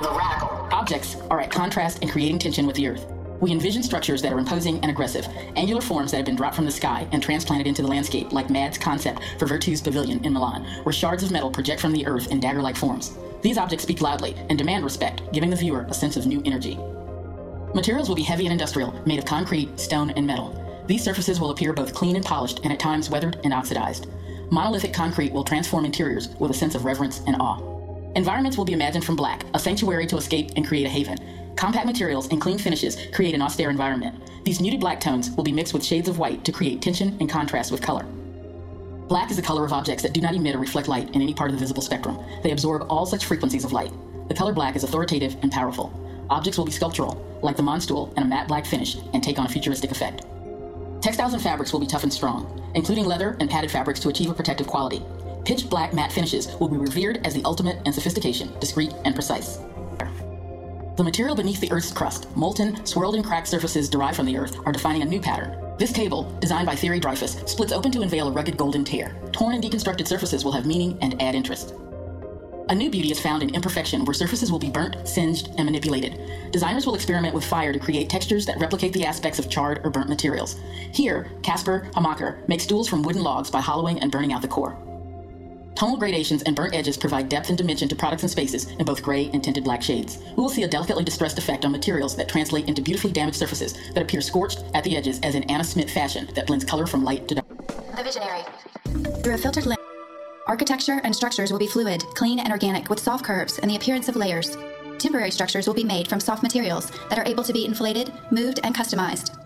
The radical. Objects are at contrast and creating tension with the Earth. We envision structures that are imposing and aggressive, angular forms that have been dropped from the sky and transplanted into the landscape, like Mad's concept for Virtu's Pavilion in Milan, where shards of metal project from the Earth in dagger-like forms. These objects speak loudly and demand respect, giving the viewer a sense of new energy. Materials will be heavy and industrial, made of concrete, stone, and metal. These surfaces will appear both clean and polished, and at times weathered and oxidized. Monolithic concrete will transform interiors with a sense of reverence and awe. Environments will be imagined from black, a sanctuary to escape and create a haven. Compact materials and clean finishes create an austere environment. These muted black tones will be mixed with shades of white to create tension and contrast with color. Black is the color of objects that do not emit or reflect light in any part of the visible spectrum. They absorb all such frequencies of light. The color black is authoritative and powerful. Objects will be sculptural, like the Mondstool, and a matte black finish, and take on a futuristic effect. Textiles and fabrics will be tough and strong, including leather and padded fabrics to achieve a protective quality. Pitch black matte finishes will be revered as the ultimate in sophistication, discreet and precise. The material beneath the Earth's crust, molten, swirled and cracked surfaces derived from the Earth, are defining a new pattern. This cable, designed by Thierry Dreyfus, splits open to unveil a rugged golden tear. Torn and deconstructed surfaces will have meaning and add interest. A new beauty is found in imperfection, where surfaces will be burnt, singed, and manipulated. Designers will experiment with fire to create textures that replicate the aspects of charred or burnt materials. Here, Casper Hamacher makes stools from wooden logs by hollowing and burning out the core. Tonal gradations and burnt edges provide depth and dimension to products and spaces in both gray and tinted black shades. We will see a delicately distressed effect on materials that translate into beautifully damaged surfaces that appear scorched at the edges, as in Anna Smith fashion that blends color from light to dark. The visionary. Through a filtered lens, architecture and structures will be fluid, clean, and organic with soft curves and the appearance of layers. Temporary structures will be made from soft materials that are able to be inflated, moved, and customized.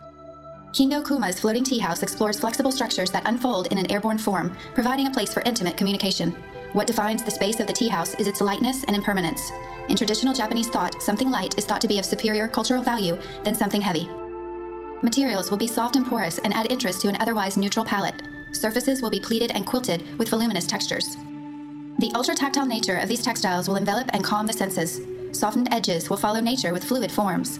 Kindo Kuma's floating tea house explores flexible structures that unfold in an airborne form, providing a place for intimate communication. What defines the space of the tea house is its lightness and impermanence. In traditional Japanese thought, something light is thought to be of superior cultural value than something heavy. Materials will be soft and porous and add interest to an otherwise neutral palette. Surfaces will be pleated and quilted with voluminous textures. The ultra-tactile nature of these textiles will envelop and calm the senses. Softened edges will follow nature with fluid forms.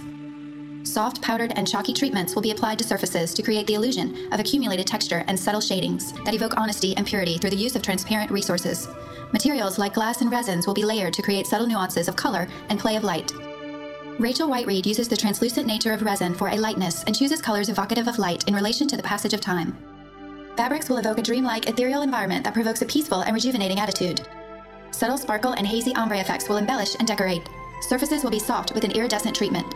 Soft, powdered, and chalky treatments will be applied to surfaces to create the illusion of accumulated texture and subtle shadings that evoke honesty and purity through the use of transparent resources. Materials like glass and resins will be layered to create subtle nuances of color and play of light. Rachel White-Reed uses the translucent nature of resin for a lightness and chooses colors evocative of light in relation to the passage of time. Fabrics will evoke a dreamlike, ethereal environment that provokes a peaceful and rejuvenating attitude. Subtle sparkle and hazy ombre effects will embellish and decorate. Surfaces will be soft with an iridescent treatment.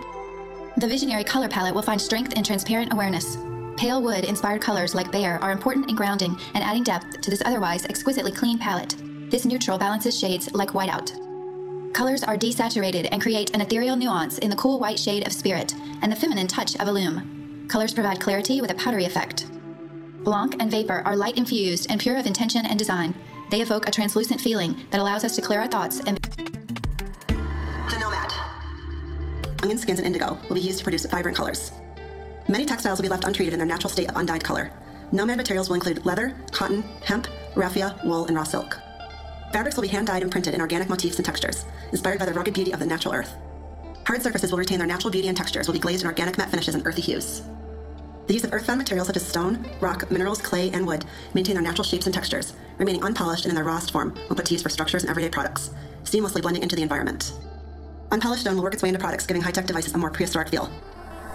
The visionary color palette will find strength in transparent awareness. Pale wood-inspired colors like Bear are important in grounding and adding depth to this otherwise exquisitely clean palette. This neutral balances shades like whiteout. Colors are desaturated and create an ethereal nuance in the cool white shade of Spirit and the feminine touch of Illume. Colors provide clarity with a powdery effect. Blanc and Vapor are light-infused and pure of intention and design. They evoke a translucent feeling that allows us to clear our thoughts and... The Nomad. Onion skins and indigo will be used to produce vibrant colors. Many textiles will be left untreated in their natural state of undyed color. Nomad materials will include leather, cotton, hemp, raffia, wool, and raw silk. Fabrics will be hand-dyed and printed in organic motifs and textures, inspired by the rugged beauty of the natural earth. Hard surfaces will retain their natural beauty and textures, will be glazed in organic matte finishes and earthy hues. The use of earth-found materials such as stone, rock, minerals, clay, and wood maintain their natural shapes and textures, remaining unpolished and in their rawest form when put to use for structures and everyday products, seamlessly blending into the environment. Unpolished stone will work its way into products, giving high-tech devices a more prehistoric feel.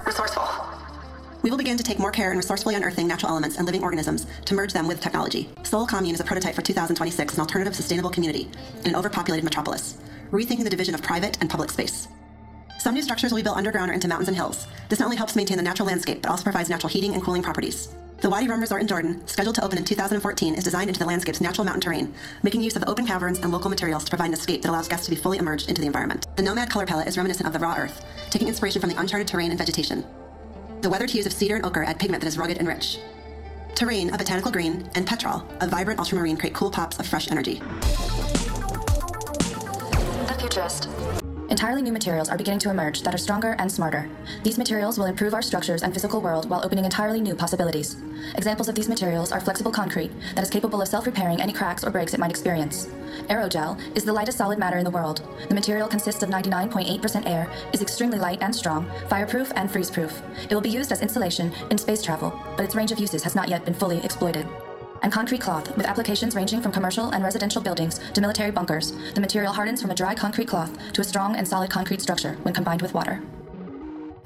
Resourceful. We will begin to take more care in resourcefully unearthing natural elements and living organisms to merge them with technology. Seoul Commune is a prototype for 2026, an alternative sustainable community in an overpopulated metropolis, rethinking the division of private and public space. Some new structures will be built underground or into mountains and hills. This not only helps maintain the natural landscape, but also provides natural heating and cooling properties. The Wadi Rum Resort in Jordan, scheduled to open in 2014, is designed into the landscape's natural mountain terrain, making use of open caverns and local materials to provide an escape that allows guests to be fully immersed into the environment. The Nomad color palette is reminiscent of the raw earth, taking inspiration from the uncharted terrain and vegetation. The weathered hues of cedar and ochre add pigment that is rugged and rich. Terrain, a botanical green, and petrol, a vibrant ultramarine, create cool pops of fresh energy. The Futurist. Entirely new materials are beginning to emerge that are stronger and smarter. These materials will improve our structures and physical world while opening entirely new possibilities. Examples of these materials are flexible concrete that is capable of self-repairing any cracks or breaks it might experience. Aerogel is the lightest solid matter in the world. The material consists of 99.8% air, is extremely light and strong, fireproof and freeze-proof. It will be used as insulation in space travel, but its range of uses has not yet been fully exploited. and concrete cloth, with applications ranging from commercial and residential buildings to military bunkers. The material hardens from a dry concrete cloth to a strong and solid concrete structure when combined with water.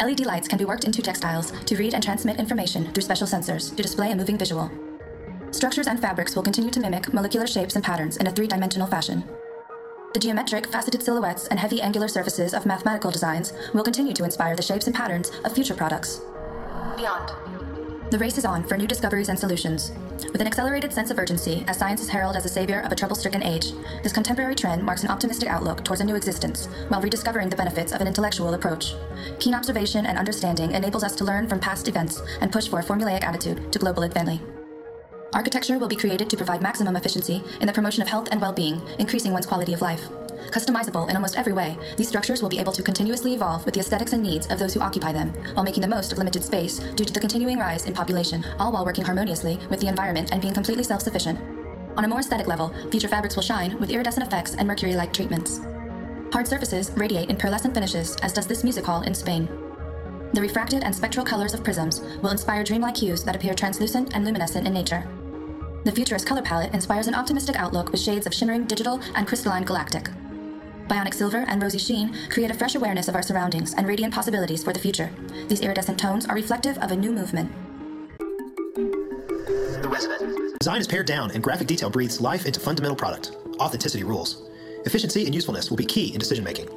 LED lights can be worked into textiles to read and transmit information through special sensors to display a moving visual. Structures and fabrics will continue to mimic molecular shapes and patterns in a three-dimensional fashion. The geometric, faceted silhouettes and heavy angular surfaces of mathematical designs will continue to inspire the shapes and patterns of future products. Beyond. The race is on for new discoveries and solutions. With an accelerated sense of urgency, as science is heralded as a savior of a trouble-stricken age, this contemporary trend marks an optimistic outlook towards a new existence, while rediscovering the benefits of an intellectual approach. Keen observation and understanding enables us to learn from past events and push for a formulaic attitude to global advance. Architecture will be created to provide maximum efficiency in the promotion of health and well-being, increasing one's quality of life. Customizable in almost every way, these structures will be able to continuously evolve with the aesthetics and needs of those who occupy them, while making the most of limited space due to the continuing rise in population, all while working harmoniously with the environment and being completely self-sufficient. On a more aesthetic level, future fabrics will shine with iridescent effects and mercury-like treatments. Hard surfaces radiate in pearlescent finishes, as does this music hall in Spain. The refracted and spectral colors of prisms will inspire dreamlike hues that appear translucent and luminescent in nature. The futurist color palette inspires an optimistic outlook with shades of shimmering digital and crystalline galactic. Bionic silver and rosy sheen create a fresh awareness of our surroundings and radiant possibilities for the future. These iridescent tones are reflective of a new movement. The Resident. Design is pared down and graphic detail breathes life into fundamental product. Authenticity rules. Efficiency and usefulness will be key in decision-making.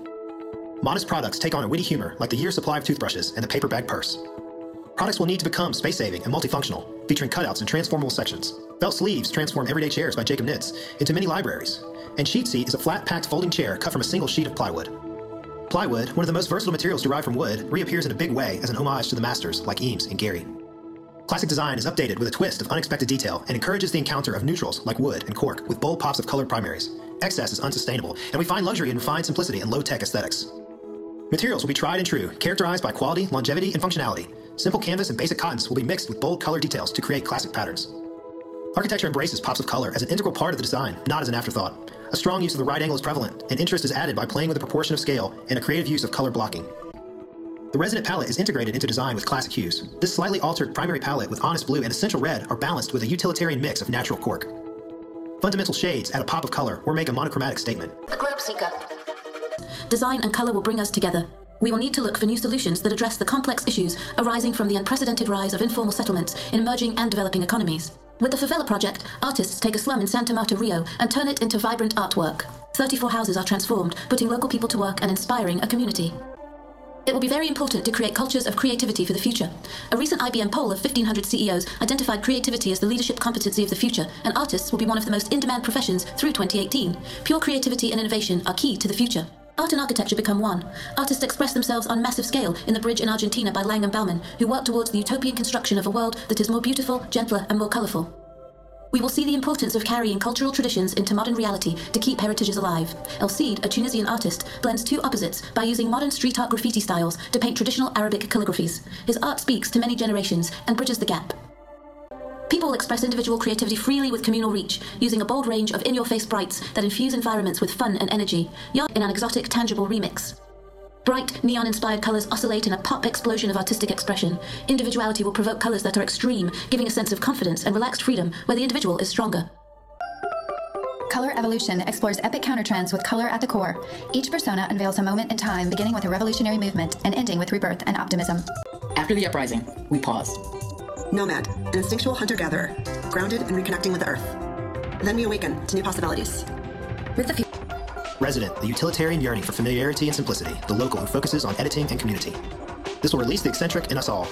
Modest products take on a witty humor like the year's supply of toothbrushes and the paper bag purse. Products will need to become space-saving and multifunctional, featuring cutouts and transformable sections. Belt sleeves transform everyday chairs by Jacob Knits into mini libraries. And Sheet Seat is a flat-packed folding chair cut from a single sheet of plywood. Plywood, one of the most versatile materials derived from wood, reappears in a big way as an homage to the masters like Eames and Gehry. Classic design is updated with a twist of unexpected detail and encourages the encounter of neutrals like wood and cork with bold pops of colored primaries. Excess is unsustainable, and we find luxury in refined simplicity and low-tech aesthetics. Materials will be tried and true, characterized by quality, longevity, and functionality. Simple canvas and basic cottons will be mixed with bold color details to create classic patterns. Architecture embraces pops of color as an integral part of the design, not as an afterthought. A strong use of the right angle is prevalent, and interest is added by playing with the proportion of scale and a creative use of color blocking. The Resident palette is integrated into design with classic hues. This slightly altered primary palette with honest blue and essential red are balanced with a utilitarian mix of natural cork. Fundamental shades add a pop of color or make a monochromatic statement. The Globe Seeker. Design and color will bring us together. We will need to look for new solutions that address the complex issues arising from the unprecedented rise of informal settlements in emerging and developing economies. With the Favela Project, artists take a slum in Santa Marta, Rio, and turn it into vibrant artwork. 34 houses are transformed, putting local people to work and inspiring a community. It will be very important to create cultures of creativity for the future. A recent IBM poll of 1,500 CEOs identified creativity as the leadership competency of the future, and artists will be one of the most in-demand professions through 2018. Pure creativity and innovation are key to the future. Art and architecture become one. Artists express themselves on massive scale in The Bridge in Argentina by Lang and Bauman, who work towards the utopian construction of a world that is more beautiful, gentler, and more colourful. We will see the importance of carrying cultural traditions into modern reality to keep heritages alive. El Cid, a Tunisian artist, blends two opposites by using modern street art graffiti styles to paint traditional Arabic calligraphies. His art speaks to many generations and bridges the gap. People will express individual creativity freely with communal reach, using a bold range of in-your-face brights that infuse environments with fun and energy, in an exotic, tangible remix. Bright, neon-inspired colors oscillate in a pop explosion of artistic expression. Individuality will provoke colors that are extreme, giving a sense of confidence and relaxed freedom where the individual is stronger. Color Evolution explores epic countertrends with color at the core. Each persona unveils a moment in time, beginning with a revolutionary movement and ending with rebirth and optimism. After the uprising, we paused. Nomad, an instinctual hunter-gatherer, grounded and reconnecting with the earth. Then we awaken to new possibilities. With the Resident, the utilitarian yearning for familiarity and simplicity, the local who focuses on editing and community. This will release the eccentric in us all.